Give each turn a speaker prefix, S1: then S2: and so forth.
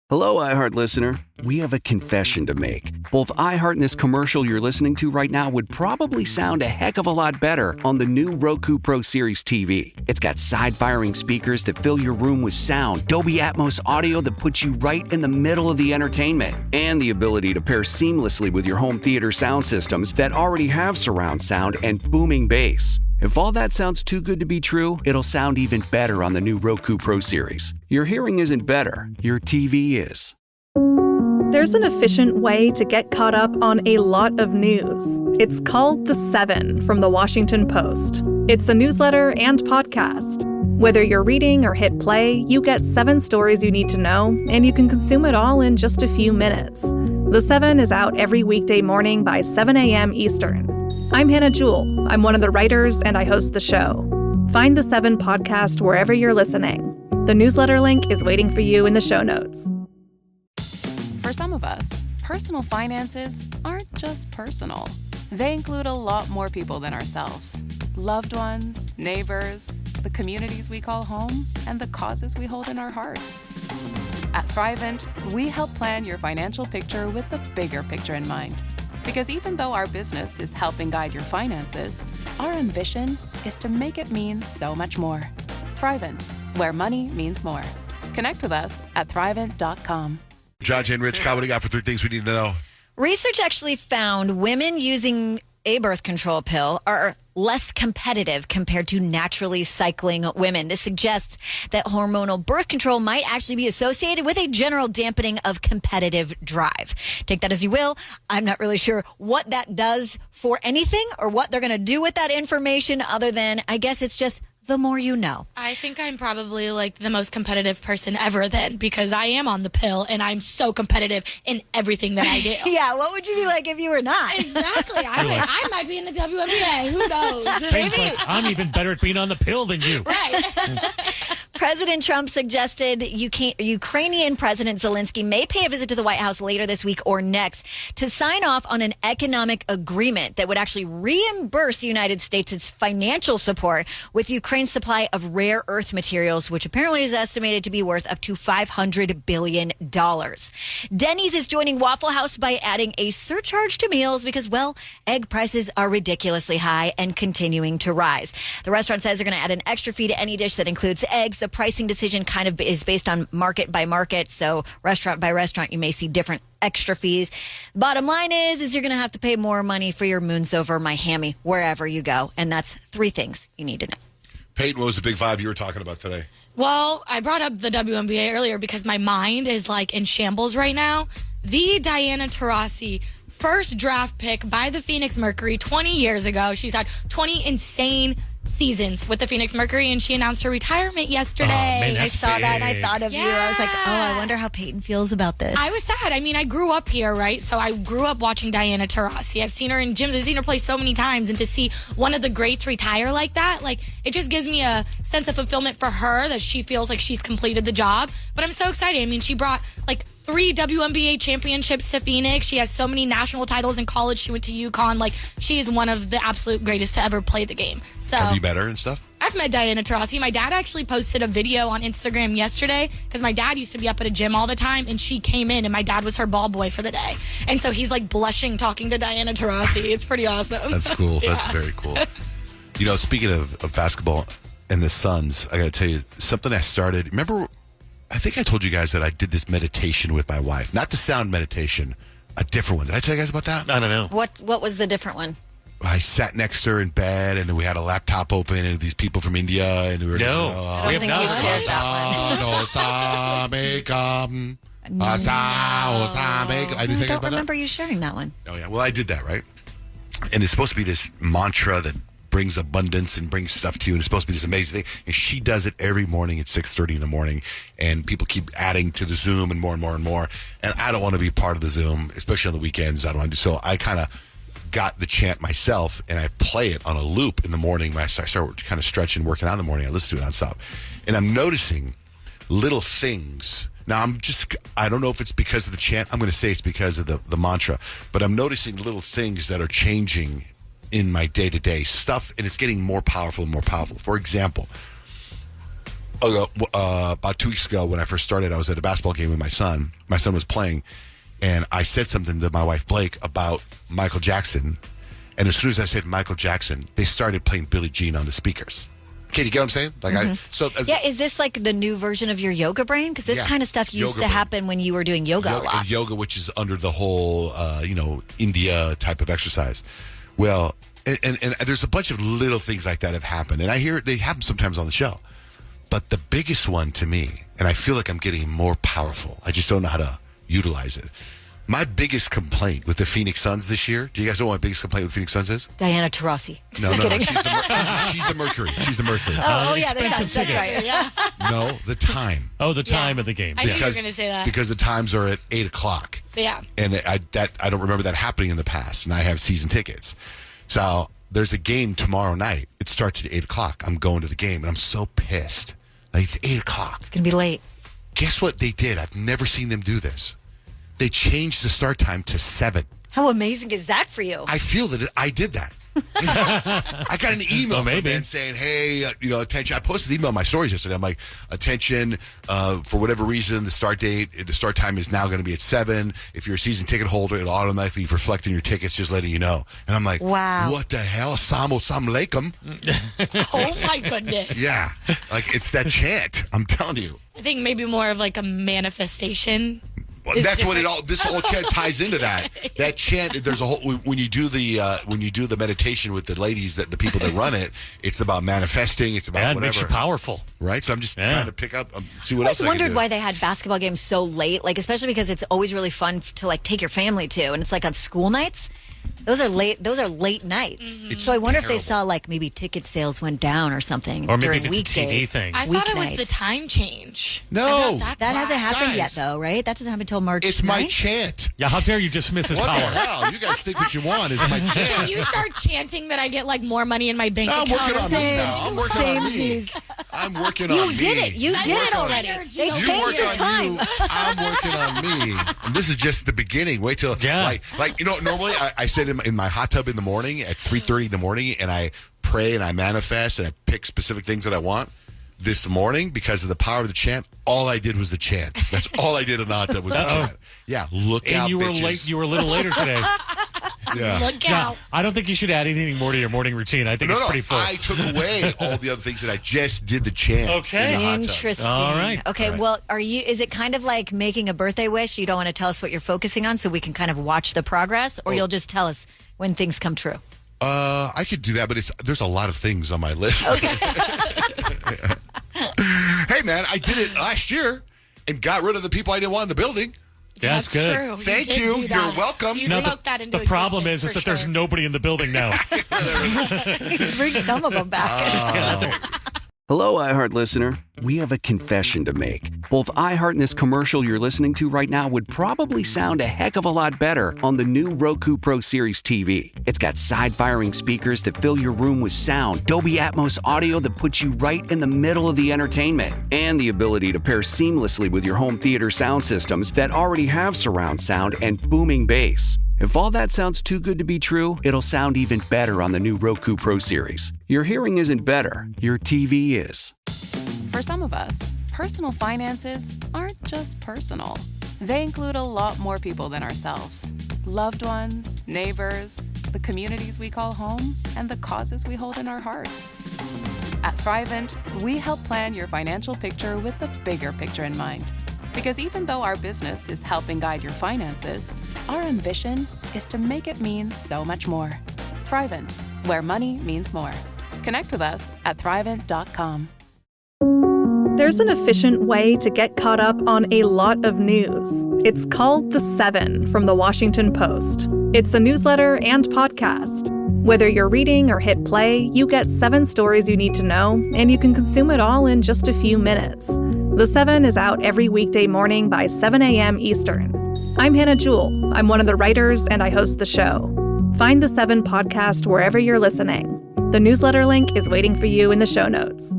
S1: Hello, iHeart listener. We have a confession to make. Both iHeart and this commercial you're listening to right now would probably sound a heck of a lot better on the new Roku Pro Series TV. It's got side-firing speakers that fill your room with sound, Dolby Atmos audio that puts you right in the middle of the entertainment, and the ability to pair seamlessly with your home theater sound systems that already have surround sound and booming bass. If all that sounds too good to be true, it'll sound even better on the new Roku Pro Series. Your hearing isn't better, your TV is.
S2: There's an efficient way to get caught up on a lot of news. It's called The Seven from The Washington Post. It's a newsletter and podcast. Whether you're reading or hit play, you get 7 stories you need to know, and you can consume it all in just a few minutes. The Seven is out every weekday morning by 7 a.m. Eastern. I'm Hannah Jewell. I'm one of the writers, and I host the show. Find The Seven podcast wherever you're listening. The newsletter link is waiting for you in the show notes.
S3: For some of us, personal finances aren't just personal. They include a lot more people than ourselves. Loved ones, neighbors, the communities we call home, and the causes we hold in our hearts. At Thrivent, we help plan your financial picture with the bigger picture in mind. Because even though our business is helping guide your finances, our ambition is to make it mean so much more. Thrivent, where money means more. Connect with us at Thrivent.com.
S4: Judge and Rich, what do you got for 3 things we need to know?
S5: Research actually found women using a birth control pill are less competitive compared to naturally cycling women. This suggests that hormonal birth control might actually be associated with a general dampening of competitive drive. Take that as you will. I'm not really sure what that does for anything or what they're going to do with that information other than, I guess it's just the more you know.
S6: I think I'm probably like the most competitive person ever then because I am on the pill and I'm so competitive in everything that I do.
S5: Yeah, what would you be like if you were not?
S6: Exactly. I might be in the WNBA. Who knows?
S7: Things like, I'm even better at being on the pill than you.
S6: Right.
S5: President Trump suggested Ukrainian President Zelensky may pay a visit to the White House later this week or next to sign off on an economic agreement that would actually reimburse the United States its financial support with Ukraine's supply of rare earth materials, which apparently is estimated to be worth up to $500 billion. Denny's is joining Waffle House by adding a surcharge to meals because, well, egg prices are ridiculously high and continuing to rise. The restaurant says they're going to add an extra fee to any dish that includes eggs. The pricing decision kind of is based on market by market. So restaurant by restaurant, you may see different extra fees. Bottom line is you're going to have to pay more money for your moons over my hammy wherever you go. And that's 3 things you need to know.
S4: Peyton, what was the big 5 you were talking about today?
S6: Well, I brought up the WNBA earlier because my mind is like in shambles right now. The Diana Taurasi, first draft pick by the Phoenix Mercury 20 years ago. She's had 20 insane seasons with the Phoenix Mercury, and she announced her retirement yesterday.
S7: Oh, man,
S5: I saw that and I thought of you. I was like, oh, I wonder how Peyton feels about this.
S6: I was sad. I mean, I grew up here, right? So I grew up watching Diana Taurasi. I've seen her in gyms. I've seen her play so many times. And to see one of the greats retire like that, like, it just gives me a sense of fulfillment for her that she feels like she's completed the job. But I'm so excited. I mean, she brought, like, 3 WNBA championships to Phoenix. She has so many national titles in college. She went to UConn. Like, she is one of the absolute greatest to ever play the game. So
S4: Have you met her and stuff?
S6: I've met Diana Taurasi. My dad actually posted a video on Instagram yesterday because my dad used to be up at a gym all the time, and she came in, and my dad was her ball boy for the day. And so he's like blushing talking to Diana Taurasi. It's pretty awesome.
S4: That's cool.
S6: Yeah.
S4: That's very cool. You know, speaking of basketball and the Suns, I got to tell you something I started. Remember, I think I told you guys that I did this meditation with my wife. Not the sound meditation, a different one. Did I tell you guys about that?
S7: I don't know.
S5: What was the different one?
S4: I sat next to her in bed, and we had a laptop open, and these people from India, and we were
S7: No.
S5: I don't think you shared that one.
S4: I
S5: I don't remember you sharing that one.
S4: Oh, yeah. Well, I did that, right? And it's supposed to be this mantra that brings abundance and brings stuff to you, and it's supposed to be this amazing thing. And she does it every morning at 6:30 in the morning, and people keep adding to the Zoom and more and more and more. And I don't want to be part of the Zoom, especially on the weekends. I don't want to. So I kind of got the chant myself, and I play it on a loop in the morning. When I start kind of stretching, working out in the morning, I listen to it nonstop. And I'm noticing little things. Now, I don't know if it's because of the chant. I'm going to say it's because of the mantra. But I'm noticing little things that are changing in my day-to-day stuff, and it's getting more powerful and more powerful. For example, about 2 weeks ago when I first started, I was at a basketball game with my son. My son was playing, and I said something to my wife, Blake, about Michael Jackson. And as soon as I said Michael Jackson, they started playing Billie Jean on the speakers. Okay, you get what I'm saying? Like
S5: is this like the new version of your yoga brain? Because this kind of stuff used to happen when you were doing yoga a lot.
S4: Yoga, which is under the whole, India type of exercise. Well, and there's a bunch of little things like that have happened. And I hear they happen sometimes on the show. But the biggest one to me, and I feel like I'm getting more powerful. I just don't know how to utilize it. My biggest complaint with the Phoenix Suns this year, do you guys know what my biggest complaint with Phoenix Suns is?
S5: Diana Taurasi.
S4: No, she's the Mercury. She's the Mercury.
S5: The Suns, that's right. Yeah.
S4: No, the time.
S7: Oh, the time of the game.
S6: I knew you were going to say that.
S4: Because the times are at 8 o'clock.
S6: Yeah.
S4: And I don't remember that happening in the past, and I have season tickets. So there's a game tomorrow night. It starts at 8 o'clock. I'm going to the game, and I'm so pissed. Like, it's 8 o'clock.
S5: It's going to be late.
S4: Guess what they did? I've never seen them do this. They changed the start time to 7.
S5: How amazing is that for you?
S4: I feel that I did that. I got an email from them saying, hey, attention. I posted an email on my stories yesterday. I'm like, attention, for whatever reason, the start time is now going to be at 7. If you're a season ticket holder, it'll automatically reflect in your tickets, just letting you know. And I'm like,
S5: wow,
S4: what the hell? Samo Alaikum.
S6: Oh, my goodness.
S4: Yeah. Like, it's that chant. I'm telling you.
S6: I think maybe more of like a manifestation.
S4: Well, that's what this whole chant ties into that. That chant, there's a whole, when you do the meditation with the ladies, the people that run it, it's about manifesting, it's about whatever.
S7: It makes you powerful.
S4: Right? So I'm just trying to pick up, see what else I can do.
S5: I always wondered why they had basketball games so late, like especially because it's always really fun to like take your family to, and it's like on school nights. Those are late nights.
S6: Mm-hmm.
S5: So I wonder if they saw like maybe ticket sales went down or something
S7: or maybe
S5: during
S7: it's
S5: weekdays.
S7: a TV thing.
S6: I thought it was the time change.
S4: No.
S5: That hasn't happened yet though, right? That doesn't happen until March 9th?
S4: It's my chant.
S7: Yeah, how dare you dismiss his
S4: what
S7: power?
S4: What the hell? You guys think what you want is my chant.
S6: Can you start chanting that I get like more money in my bank account?
S4: I'm working on me now. I'm working on me. I'm working on me.
S5: You did it. You did it already. They changed the time.
S4: I'm working on me. And this is just the beginning. Wait till normally I sit in my hot tub in the morning at 3:30 in the morning, and I pray and I manifest and I pick specific things that I want. This morning, because of the power of the chant, all I did was the chant. That's all I did in the hot tub was the chant. Yeah, look out,
S7: and you were
S4: bitches.
S7: late. You were a little later today.
S4: Yeah.
S6: Look out.
S7: I don't think you should add anything more to your morning routine. I think it's pretty full.
S4: I took away all the other things that I just did the chant.
S7: Okay.
S4: In the hot tub.
S5: Interesting.
S7: All right.
S5: Okay, well, is it kind of like making a birthday wish? You don't want to tell us what you're focusing on so we can kind of watch the progress, or you'll just tell us when things come true?
S4: I could do that, but there's a lot of things on my list. Okay. Hey, man, I did it last year and got rid of the people I didn't want in the building.
S7: Yeah, that's good.
S6: True.
S4: Thank you. You're welcome.
S6: You smoked that into
S7: the problem is
S6: existence,
S7: that there's nobody in the building now.
S5: Bring some of them back.
S1: Hello, iHeart listener. We have a confession to make. Both iHeart and this commercial you're listening to right now would probably sound a heck of a lot better on the new Roku Pro Series TV. It's got side-firing speakers that fill your room with sound, Dolby Atmos audio that puts you right in the middle of the entertainment, and the ability to pair seamlessly with your home theater sound systems that already have surround sound and booming bass. If all that sounds too good to be true, it'll sound even better on the new Roku Pro Series. Your hearing isn't better, your TV is.
S3: For some of us, personal finances aren't just personal. They include a lot more people than ourselves. Loved ones, neighbors, the communities we call home, and the causes we hold in our hearts. At Thrivent, we help plan your financial picture with the bigger picture in mind. Because even though our business is helping guide your finances, our ambition is to make it mean so much more. Thrivent, where money means more. Connect with us at Thrivent.com.
S2: There's an efficient way to get caught up on a lot of news. It's called The 7 from The Washington Post. It's a newsletter and podcast. Whether you're reading or hit play, you get 7 stories you need to know, and you can consume it all in just a few minutes. The 7 is out every weekday morning by 7 a.m. Eastern. I'm Hannah Jewell. I'm one of the writers, and I host the show. Find The 7 podcast wherever you're listening. The newsletter link is waiting for you in the show notes.